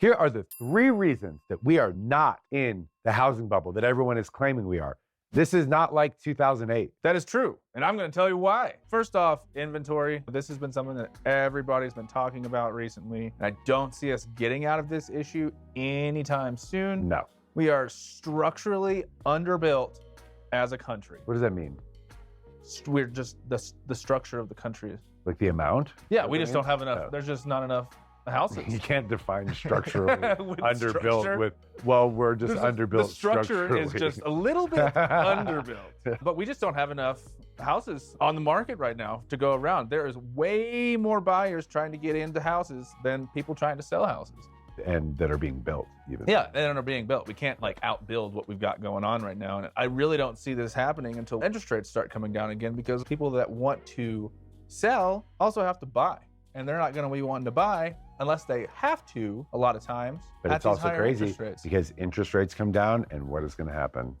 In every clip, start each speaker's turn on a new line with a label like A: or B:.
A: Here are the 3 reasons that we are not in the housing bubble that everyone is claiming we are. This is not like 2008.
B: That is true, and I'm going to tell you why. First off, inventory. This has been something that everybody's been talking about recently, and I don't see us getting out of this issue anytime soon.
A: No.
B: We are structurally underbuilt as a country.
A: What does that mean?
B: We're just, the structure of the country is.
A: Like the amount?
B: Yeah, we just don't have enough.
A: No.
B: There's just not enough houses.
A: You can't define structurally underbuilt
B: structure.
A: with, well, we're just underbuilt
B: The structure
A: structurally.
B: is just a little bit underbuilt. But we just don't have enough houses on the market right now to go around. There is way more buyers trying to get into houses than people trying to sell houses.
A: And that are being built even.
B: Yeah, and are being built. We can't like outbuild what we've got going on right now. And I really don't see this happening until interest rates start coming down again, because people that want to sell also have to buy. And they're not going to be wanting to buy unless they have to, a lot of times.
A: But it's also crazy because interest rates come down, and what is going to happen?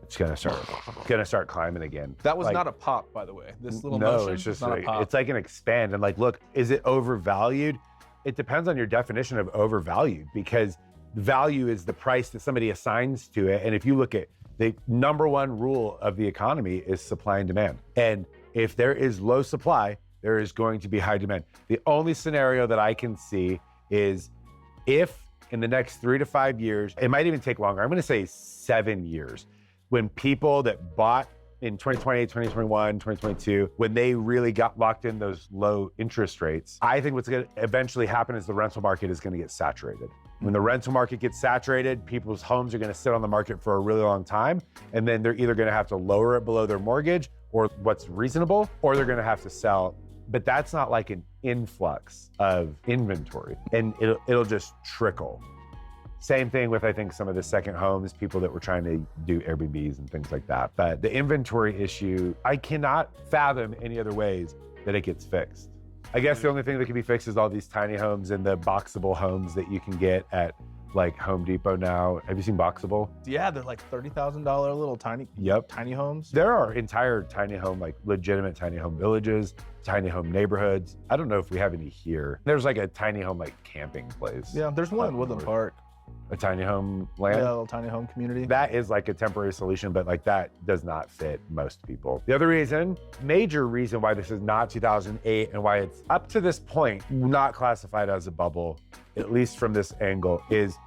A: It's going to start climbing again.
B: That was
A: like,
B: not a pop, by the way. This little
A: no,
B: motion
A: it's just
B: not
A: like,
B: a pop.
A: it's like an expand. And like, look, is it overvalued? It depends on your definition of overvalued, because value is the price that somebody assigns to it. And if you look at the number one rule of the economy is supply and demand. And if there is low supply, there is going to be high demand. The only scenario that I can see is if in the next 3 to 5 years, it might even take longer. I'm going to say 7 years, when people that bought in 2020, 2021, 2022, when they really got locked in those low interest rates, I think what's going to eventually happen is the rental market is going to get saturated. When the rental market gets saturated, people's homes are going to sit on the market for a really long time, and then they're either going to have to lower it below their mortgage or what's reasonable, or they're going to have to sell. But that's not like an influx of inventory, and it'll just trickle. Same thing with, I think, some of the second homes, people that were trying to do Airbnbs and things like that. But the inventory issue, I cannot fathom any other ways that it gets fixed. I guess the only thing that can be fixed is all these tiny homes and the boxable homes that you can get at like Home Depot now. Have you seen boxable?
B: Yeah, they're like $30,000 little tiny homes.
A: There are entire tiny home, like legitimate tiny home villages, tiny home neighborhoods. I don't know if we have any here. There's like a tiny home like camping place.
B: Yeah, there's one in Woodland Park.
A: A tiny home land?
B: Yeah, a little tiny home community.
A: That is like a temporary solution, but like that does not fit most people. The other reason, major reason why this is not 2008 and why it's up to this point not classified as a bubble, at least from this angle, is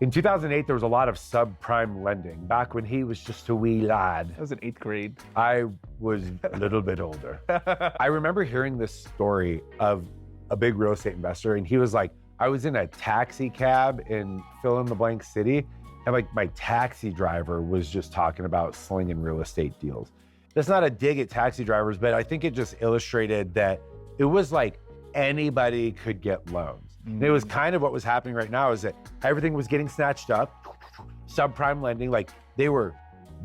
A: in 2008, there was a lot of subprime lending. Back when he was just a wee lad.
B: I was in 8th grade.
A: I was a little bit older. I remember hearing this story of a big real estate investor, and he was like, I was in a taxi cab in fill-in-the-blank city, and like my taxi driver was just talking about slinging real estate deals. That's not a dig at taxi drivers, but I think it just illustrated that it was like anybody could get loans. And it was kind of what was happening right now, is that everything was getting snatched up, subprime lending, like they were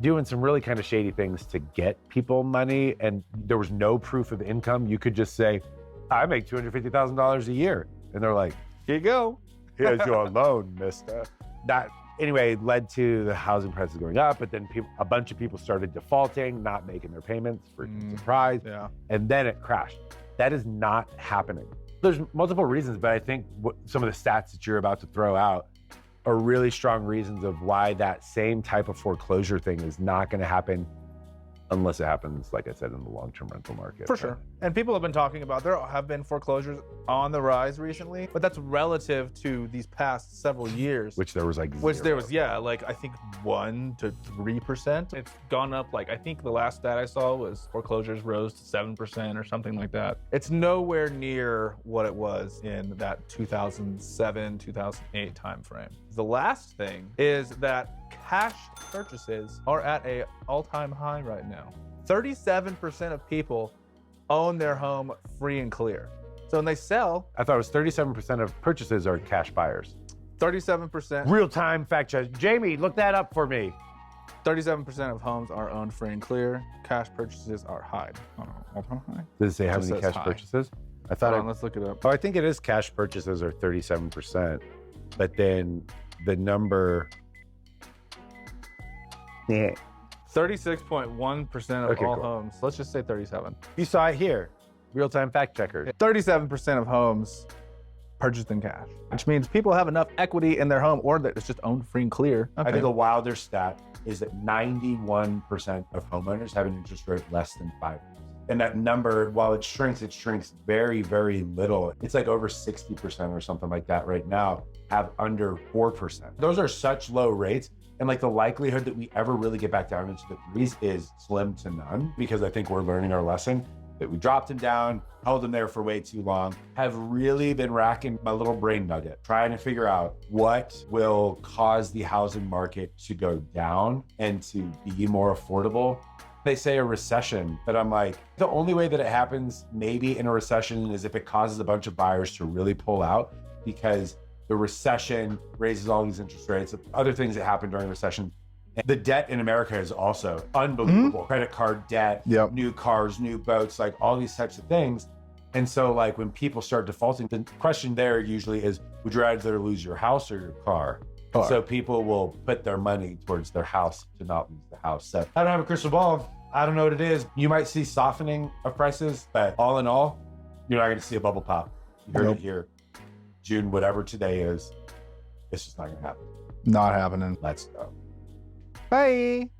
A: doing some really kind of shady things to get people money, and there was no proof of income. You could just say, I make $250,000 a year. And they're like, here you go. Here's your loan, mister. That, anyway, led to the housing prices going up, but then a bunch of people started defaulting, not making their payments, freaking surprise.
B: Yeah.
A: And then it crashed. That is not happening. There's multiple reasons, but I think some of the stats that you're about to throw out are really strong reasons of why that same type of foreclosure thing is not going to happen unless it happens, like I said, in the long-term rental market.
B: For sure. And people have been talking about, there have been foreclosures on the rise recently, but that's relative to these past several years.
A: Which there was like
B: Which
A: zero.
B: there was, yeah, like I think 1 to 3%. It's gone up, like I think the last stat I saw was foreclosures rose to 7% or something like that. It's nowhere near what it was in that 2007, 2008 timeframe. The last thing is that cash purchases are at an all-time high right now. 37% of people own their home free and clear. So when they sell,
A: I thought it was 37% of purchases are cash buyers.
B: 37%.
A: Real-time fact check. Jamie, look that up for me.
B: 37% of homes are owned free and clear. Cash purchases are high. All-time high?
A: Does it say how
B: Just
A: many
B: says
A: cash
B: high.
A: purchases? I thought
B: Hold on, let's look it up.
A: Oh, I think it is cash purchases are 37%, but then the number. Yeah.
B: 36.1% of
A: Okay,
B: all
A: cool.
B: homes. Let's just say 37.
A: You saw it here. Real-time fact checker.
B: 37% of homes purchased in cash, which means people have enough equity in their home or that it's just owned free and clear.
A: I think a wilder stat is that 91% of homeowners have an interest rate less than 5%. And that number, while it shrinks very, very little. It's like over 60% or something like that right now have under 4%. Those are such low rates. And like the likelihood that we ever really get back down into the threes is slim to none, because I think we're learning our lesson that we dropped them down, held them there for way too long, have really been racking my little brain nugget, trying to figure out what will cause the housing market to go down and to be more affordable. They say a recession, but I'm like, the only way that it happens maybe in a recession is if it causes a bunch of buyers to really pull out, because the recession raises all these interest rates, other things that happen during recession. And the debt in America is also unbelievable. Credit card debt, new cars, new boats, like all these types of things. And so like when people start defaulting, the question there usually is, would you rather lose your house or your car? So people will put their money towards their house to not lose the house. So I don't have a crystal ball. I don't know what it is. You might see softening of prices, but all in all, you're not going to see a bubble pop. You heard it here. June, whatever today is, it's just not going to happen.
B: Not happening.
A: Let's go.
B: Bye.